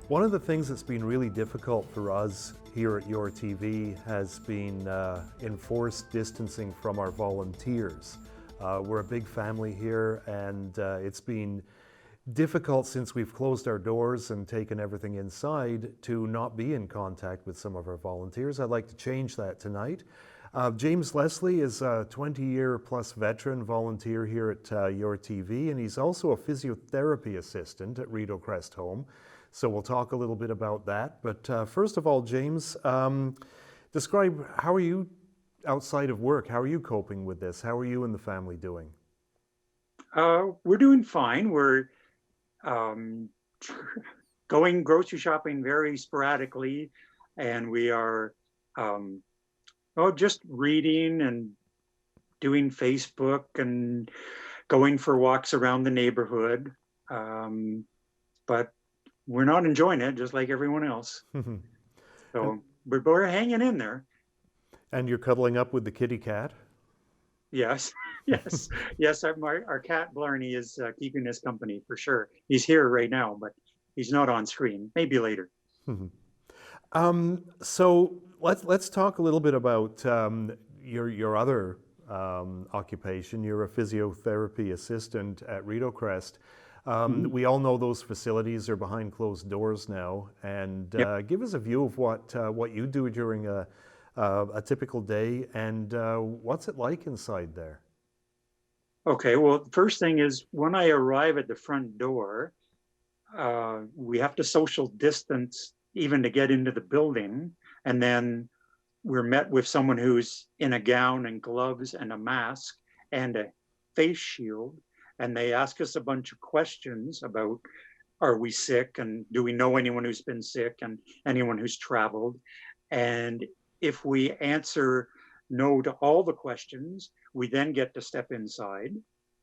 One of the things that's been really difficult for us here at YourTV has been enforced distancing from our volunteers. We're a big family here, and it's been difficult since we've closed our doors and taken everything inside to not be in contact with some of our volunteers. I'd like to change that tonight. James Leslie is a 20-year plus veteran volunteer here at YourTV, and he's also a physiotherapy assistant at Rideaucrest Home. So we'll talk a little bit about that. But first of all, James, describe, how are you outside of work? How are you coping with this? How are you and the family doing? We're doing fine. We're going grocery shopping very sporadically, and we are just reading and doing Facebook and going for walks around the neighborhood. But we're not enjoying it, just like everyone else. So we're hanging in there. And you're cuddling up with the kitty cat? Yes, yes, yes. Our cat Blarney is keeping us company for sure. He's here right now, but he's not on screen. Maybe later. So let's talk a little bit about your other occupation. You're a physiotherapy assistant at Rideaucrest. We all know those facilities are behind closed doors now, and give us a view of what you do during a typical day, and what's it like inside there? Okay, well, the first thing is when I arrive at the front door, we have to social distance even to get into the building, and then we're met with someone who's in a gown and gloves and a mask and a face shield. And they ask us a bunch of questions about, are we sick? And do we know anyone who's been sick and anyone who's traveled? And if we answer no to all the questions, we then get to step inside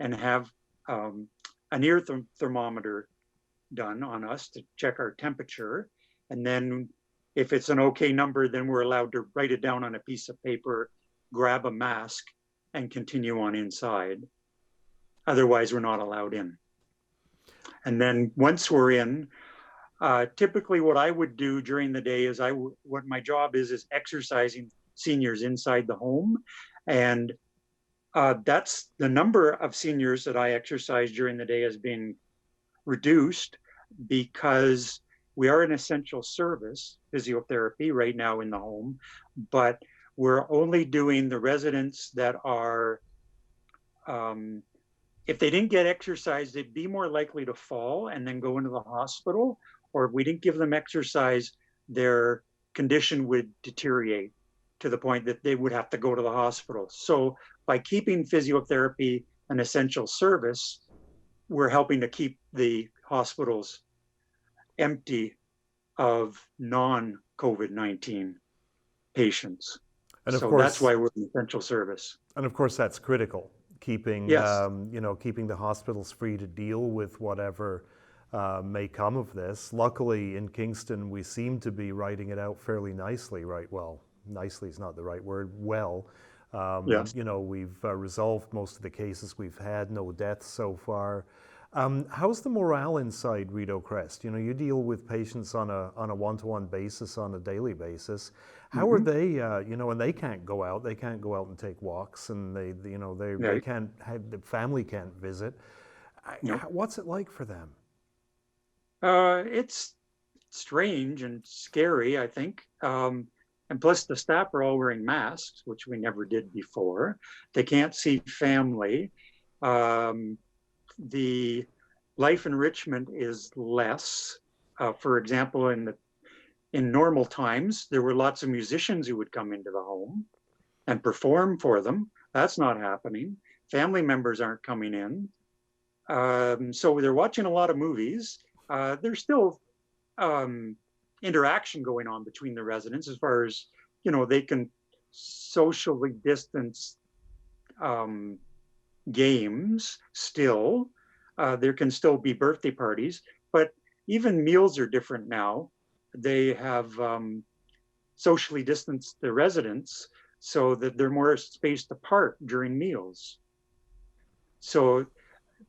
and have an ear thermometer done on us to check our temperature. And then if it's an okay number, then we're allowed to write it down on a piece of paper, grab a mask, and continue on inside. Otherwise, we're not allowed in. And then once we're in, typically what I would do during the day is what my job is exercising seniors inside the home. And that's the number of seniors that I exercise during the day has been reduced because we are an essential service, physiotherapy, right now in the home, but we're only doing the residents that are, if they didn't get exercise, they'd be more likely to fall and then go into the hospital, or if we didn't give them exercise, their condition would deteriorate to the point that they would have to go to the hospital. So by keeping physiotherapy an essential service, we're helping to keep the hospitals empty of non-COVID-19 patients. And of course, that's why we're an essential service. And of course, that's critical. Keeping the hospitals free to deal with whatever may come of this. Luckily, in Kingston, we seem to be writing it out fairly nicely, right? Well, nicely is not the right word. Well, we've resolved most of the cases we've had. No deaths so far. How's the morale inside Rideaucrest? You deal with patients on a one-to-one basis, on a daily basis. How are they? And they can't go out. They can't go out and take walks, and they can't have, the family can't visit. What's it like for them? It's strange and scary, I think. And plus, the staff are all wearing masks, which we never did before. They can't see family. The life enrichment is less. For example, in normal times, there were lots of musicians who would come into the home and perform for them. That's not happening. Family members aren't coming in. So they're watching a lot of movies. There's still interaction going on between the residents as far as, they can socially distance games still. There can still be birthday parties, but even meals are different now. They have socially distanced the residents so that they're more spaced apart during meals. So,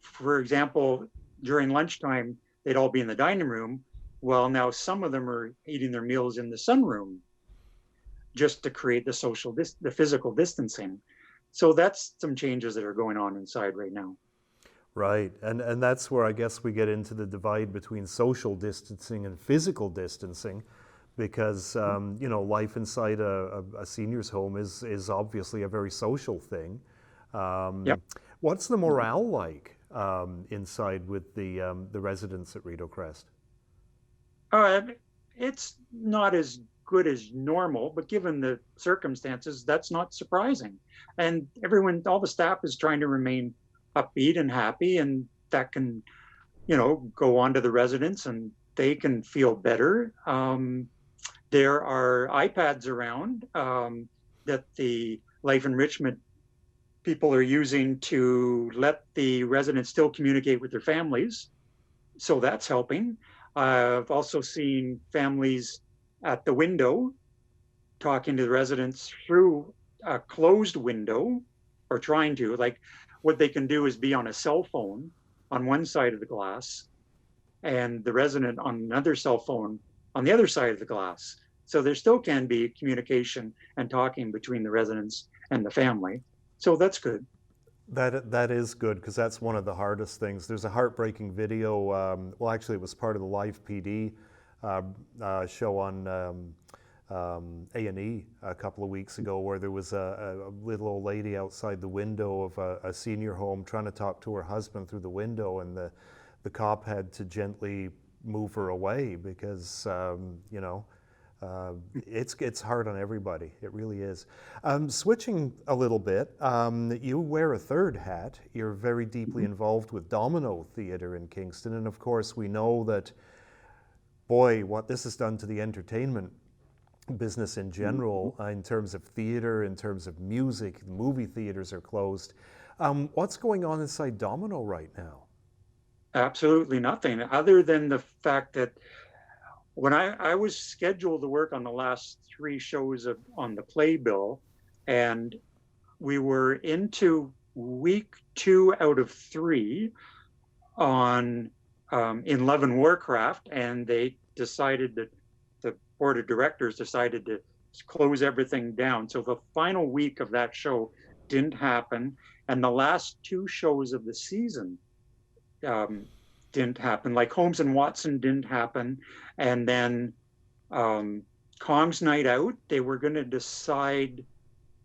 for example, during lunchtime, they'd all be in the dining room. Well, now some of them are eating their meals in the sunroom just to create the physical distancing. So that's some changes that are going on inside right now. Right, and that's where I guess we get into the divide between social distancing and physical distancing, because life inside a senior's home is obviously a very social thing. Yep. What's the morale like inside with the residents at Rideaucrest? Uh, it's not as good as normal, but given the circumstances, that's not surprising. And everyone, all the staff is trying to remain upbeat and happy, and that can, go on to the residents and they can feel better. There are iPads around that the life enrichment people are using to let the residents still communicate with their families. So that's helping. I've also seen families at the window talking to the residents through a closed window, or trying to. Like, what they can do is be on a cell phone on one side of the glass and the resident on another cell phone on the other side of the glass. So there still can be communication and talking between the residents and the family. So that's good. That is good, because that's one of the hardest things. There's a heartbreaking video. Well, actually, it was part of the live PD show on A&E a couple of weeks ago, where there was a little old lady outside the window of a senior home trying to talk to her husband through the window, and the cop had to gently move her away because it's hard on everybody. It really is. Switching a little bit, you wear a third hat. You're very deeply involved with Domino Theatre in Kingston, and of course we know that, boy, what this has done to the entertainment business in general, in terms of theatre, in terms of music. Movie theatres are closed. What's going on inside Domino right now? Absolutely nothing, other than the fact that when I was scheduled to work on the last three shows on the playbill, and we were into week 2 out of 3 on in Love and Warcraft, and they decided that the board of directors decided to close everything down. So the final week of that show didn't happen, and the last 2 shows of the season didn't happen. Like Holmes and Watson didn't happen, and then Kong's Night Out, they were going to decide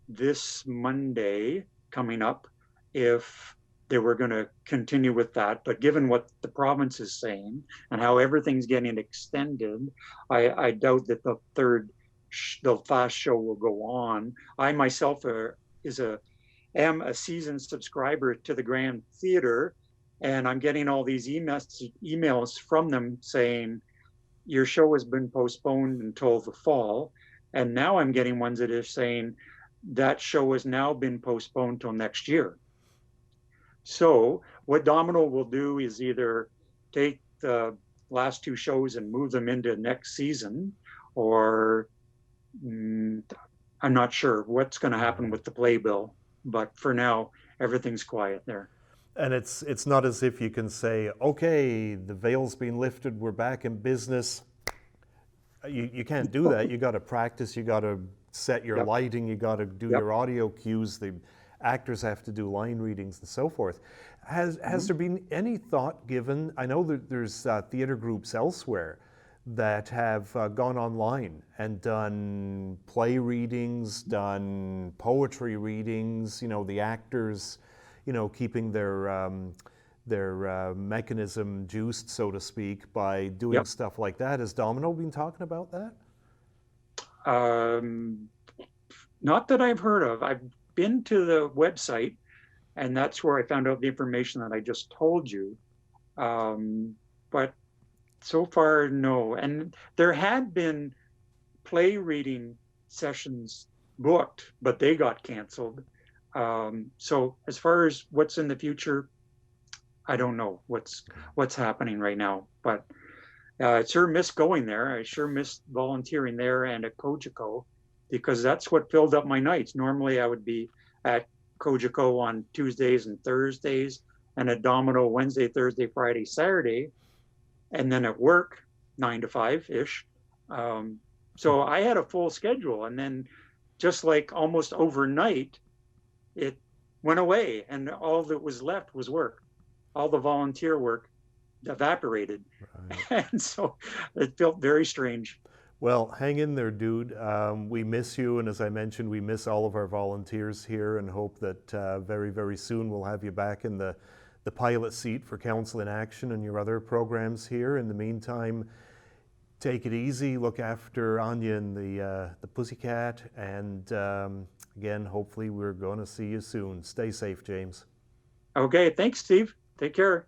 this Monday coming up if they were going to continue with that. But given what the province is saying and how everything's getting extended, I doubt that the last show will go on. I myself am a seasoned subscriber to the Grand Theatre, and I'm getting all these emails from them saying, your show has been postponed until the fall. And now I'm getting ones that are saying that show has now been postponed till next year. So what Domino will do is either take the last 2 shows and move them into next season, or I'm not sure what's going to happen with the playbill. But for now, everything's quiet there. And it's not as if you can say, okay, the veil's been lifted, we're back in business. You can't do that. You got to practice. You got to set your lighting. You got to do your audio cues. The actors have to do line readings and so forth. Has there been any thought given? I know that there's theater groups elsewhere that have gone online and done play readings, done poetry readings. The actors, keeping their mechanism juiced, so to speak, by doing stuff like that. Has Domino been talking about that? Not that I've heard of. I've been to the website, and that's where I found out the information that I just told you. But so far, no. And there had been play reading sessions booked, but they got canceled. So as far as what's in the future, I don't know what's happening right now. But I sure miss going there. I sure miss volunteering there and at Cogeco. because that's what filled up my nights. Normally I would be at Cogeco on Tuesdays and Thursdays, and at Domino Wednesday, Thursday, Friday, Saturday, and then at work 9 to 5 ish. So I had a full schedule, and then just like almost overnight, it went away, and all that was left was work. All the volunteer work evaporated. Right. And so it felt very strange. Well, hang in there, dude. We miss you, and as I mentioned, we miss all of our volunteers here, and hope that very, very soon we'll have you back in the pilot seat for Council in Action and your other programs here. In the meantime, take it easy, look after Anya and the pussycat, and again, hopefully we're going to see you soon. Stay safe, James. Okay, thanks, Steve. Take care.